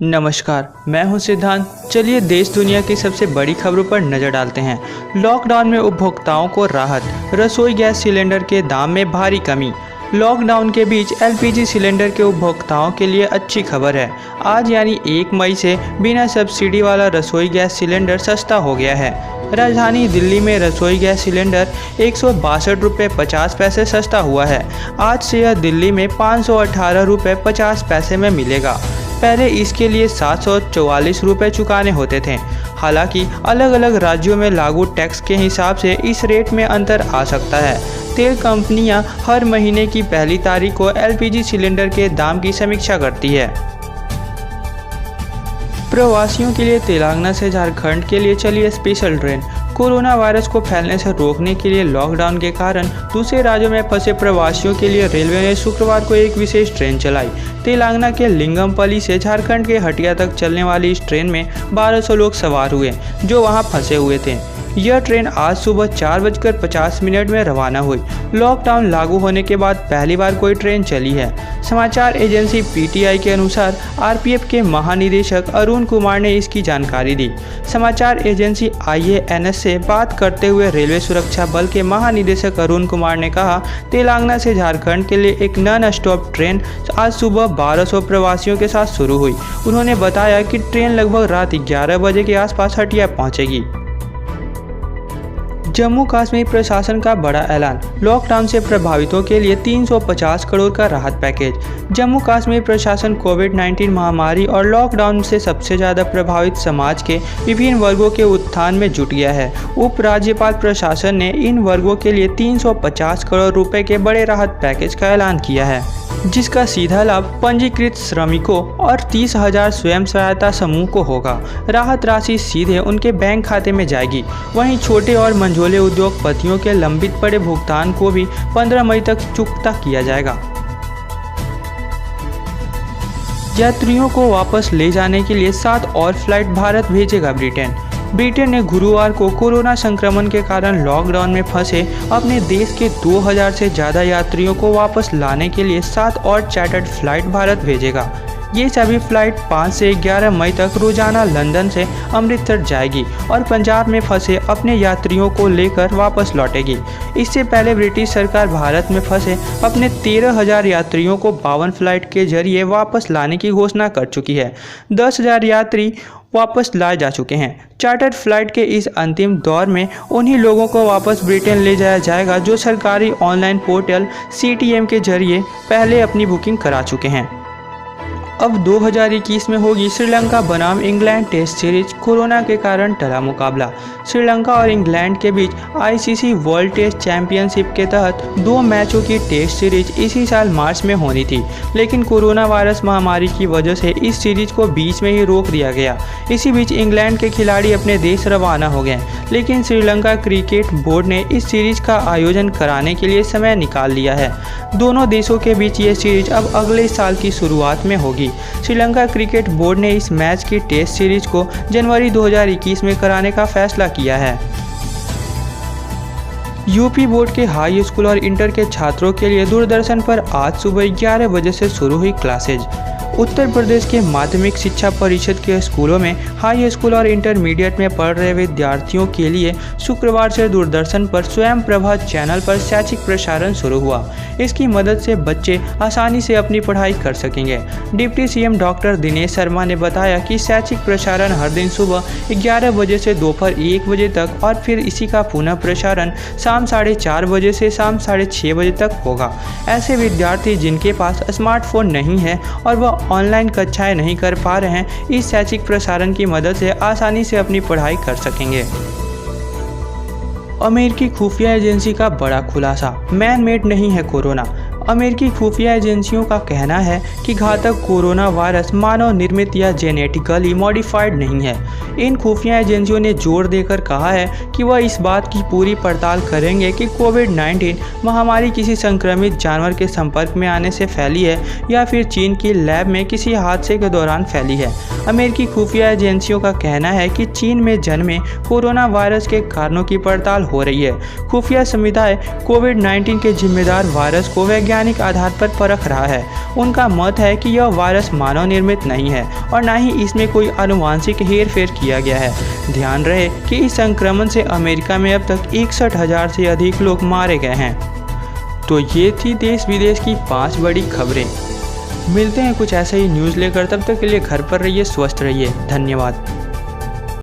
नमस्कार, मैं हूं सिद्धांत। चलिए देश दुनिया की सबसे बड़ी खबरों पर नज़र डालते हैं। लॉकडाउन में उपभोक्ताओं को राहत, रसोई गैस सिलेंडर के दाम में भारी कमी। लॉकडाउन के बीच एलपीजी सिलेंडर के उपभोक्ताओं के लिए अच्छी खबर है। आज यानी 1 मई से बिना सब्सिडी वाला रसोई गैस सिलेंडर सस्ता हो गया है। राजधानी दिल्ली में रसोई गैस सिलेंडर 162 रुपये 50 पैसे सस्ता हुआ है। आज से यह दिल्ली में 518 रुपये 50 पैसे में मिलेगा। पहले इसके लिए 744 रुपये चुकाने होते थे। हालांकि अलग अलग राज्यों में लागू टैक्स के हिसाब से इस रेट में अंतर आ सकता है। तेल कंपनियां हर महीने की पहली तारीख को एलपीजी सिलेंडर के दाम की समीक्षा करती है। प्रवासियों के लिए तेलंगाना से झारखंड के लिए चली स्पेशल ट्रेन। कोरोना वायरस को फैलने से रोकने के लिए लॉकडाउन के कारण दूसरे राज्यों में फंसे प्रवासियों के लिए रेलवे ने शुक्रवार को एक विशेष ट्रेन चलाई। तेलंगाना के लिंगमपल्ली से झारखंड के हटिया तक चलने वाली इस ट्रेन में 1200 लोग सवार हुए जो वहां फंसे हुए थे। यह ट्रेन आज सुबह 4:50 में रवाना हुई। लॉकडाउन लागू होने के बाद पहली बार कोई ट्रेन चली है। समाचार एजेंसी पीटीआई के अनुसार आरपीएफ के महानिदेशक अरुण कुमार ने इसकी जानकारी दी। समाचार एजेंसी आईएएनएस से बात करते हुए रेलवे सुरक्षा बल के महानिदेशक अरुण कुमार ने कहा, तेलंगाना से झारखंड के लिए एक नॉन स्टॉप ट्रेन आज सुबह 1200 प्रवासियों के साथ शुरू हुई। उन्होंने बताया कि ट्रेन लगभग रात 11 बजे के आसपास हटिया पहुंचेगी। जम्मू कश्मीर प्रशासन का बड़ा ऐलान, लॉकडाउन से प्रभावितों के लिए 350 करोड़ का राहत पैकेज। जम्मू कश्मीर प्रशासन कोविड-19 महामारी और लॉकडाउन से सबसे ज़्यादा प्रभावित समाज के विभिन्न वर्गों के उत्थान में जुट गया है। उप राज्यपाल प्रशासन ने इन वर्गों के लिए 350 करोड़ रुपए के बड़े राहत पैकेज का ऐलान किया है, जिसका सीधा लाभ पंजीकृत श्रमिकों और 30,000 स्वयं सहायता समूह को होगा। राहत राशि सीधे उनके बैंक खाते में जाएगी। वहीं छोटे और मंझोले उद्योगपतियों के लंबित पड़े भुगतान को भी 15 मई तक चुकता किया जाएगा। यात्रियों को वापस ले जाने के लिए 7 और फ्लाइट भारत भेजेगा ब्रिटेन। ब्रिटेन ने गुरुवार को कोरोना संक्रमण के कारण लॉकडाउन में फंसे अपने देश के 2000 से ज़्यादा यात्रियों को वापस लाने के लिए 7 और चार्टर्ड फ्लाइट भारत भेजेगा। ये सभी फ्लाइट 5 से 11 मई तक रोजाना लंदन से अमृतसर जाएगी और पंजाब में फंसे अपने यात्रियों को लेकर वापस लौटेगी। इससे पहले ब्रिटिश सरकार भारत में फंसे अपने 13,000 यात्रियों को 52 फ्लाइट के जरिए वापस लाने की घोषणा कर चुकी है। 10,000 यात्री वापस लाए जा चुके हैं। चार्टर्ड फ्लाइट के इस अंतिम दौर में उन्हीं लोगों को वापस ब्रिटेन ले जाया जाएगा जो सरकारी ऑनलाइन पोर्टल CTM के जरिए पहले अपनी बुकिंग करा चुके हैं। अब 2021 में होगी श्रीलंका बनाम इंग्लैंड टेस्ट सीरीज। कोरोना के कारण टला मुकाबला। श्रीलंका और इंग्लैंड के बीच ICC वर्ल्ड टेस्ट चैंपियनशिप के तहत 2 मैचों की टेस्ट सीरीज इसी साल मार्च में होनी थी, लेकिन कोरोना वायरस महामारी की वजह से इस सीरीज को बीच में ही रोक दिया गया। इसी बीच इंग्लैंड के खिलाड़ी अपने देश रवाना हो गए, लेकिन श्रीलंका क्रिकेट बोर्ड ने इस सीरीज का आयोजन कराने के लिए समय निकाल लिया है। दोनों देशों के बीच ये सीरीज अब अगले साल की शुरुआत में होगी। श्रीलंका क्रिकेट बोर्ड ने इस मैच की टेस्ट सीरीज को जनवरी 2021 में कराने का फैसला किया है। यूपी बोर्ड के हाई स्कूल और इंटर के छात्रों के लिए दूरदर्शन पर आज सुबह 11 बजे से शुरू हुई क्लासेज। उत्तर प्रदेश के माध्यमिक शिक्षा परिषद के स्कूलों में हाई स्कूल और इंटरमीडिएट में पढ़ रहे विद्यार्थियों के लिए शुक्रवार से दूरदर्शन पर स्वयं प्रभा चैनल पर शैक्षिक प्रसारण शुरू हुआ। इसकी मदद से बच्चे आसानी से अपनी पढ़ाई कर सकेंगे। Deputy CM doctor Dinesh Sharma ने बताया कि शैक्षिक प्रसारण हर दिन सुबह 11 बजे से दोपहर 1 बजे तक और फिर इसी का पुनः प्रसारण शाम 4:30 बजे से शाम 6:30 बजे तक होगा। ऐसे विद्यार्थी जिनके पास स्मार्टफोन नहीं है और वह ऑनलाइन कक्षाएं नहीं कर पा रहे हैं, इस शैक्षिक प्रसारण की मदद से आसानी से अपनी पढ़ाई कर सकेंगे। अमेरिकी खुफिया एजेंसी का बड़ा खुलासा, मैन मेड नहीं है कोरोना। अमेरिकी खुफिया एजेंसियों का कहना है कि घातक कोरोना वायरस मानव निर्मित या जेनेटिकली मॉडिफाइड नहीं है। इन खुफिया एजेंसियों ने जोर देकर कहा है कि वह इस बात की पूरी पड़ताल करेंगे कि कोविड-19 महामारी किसी संक्रमित जानवर के संपर्क में आने से फैली है या फिर चीन की लैब में किसी हादसे के दौरान फैली है। अमेरिकी खुफिया एजेंसियों का कहना है कि चीन में जन्मे कोरोना वायरस के कारणों की पड़ताल हो रही है। खुफिया समुदाय कोविड-19 के जिम्मेदार वायरस को वैज्ञानिक वैज्ञानिक आधार पर परख रहा है। उनका मत है कि यह वायरस मानव निर्मित नहीं है और न ही इसमें कोई आनुवांशिक हेरफेर किया गया है। ध्यान रहे कि इस संक्रमण से अमेरिका में अब तक 61,000 से अधिक लोग मारे गए हैं। तो ये थी देश विदेश की 5 बड़ी खबरें। मिलते हैं कुछ ऐसे ही न्यूज़ लेकर, तब तक के लिए घर पर रहिए, स्वस्थ रहिए। धन्यवाद।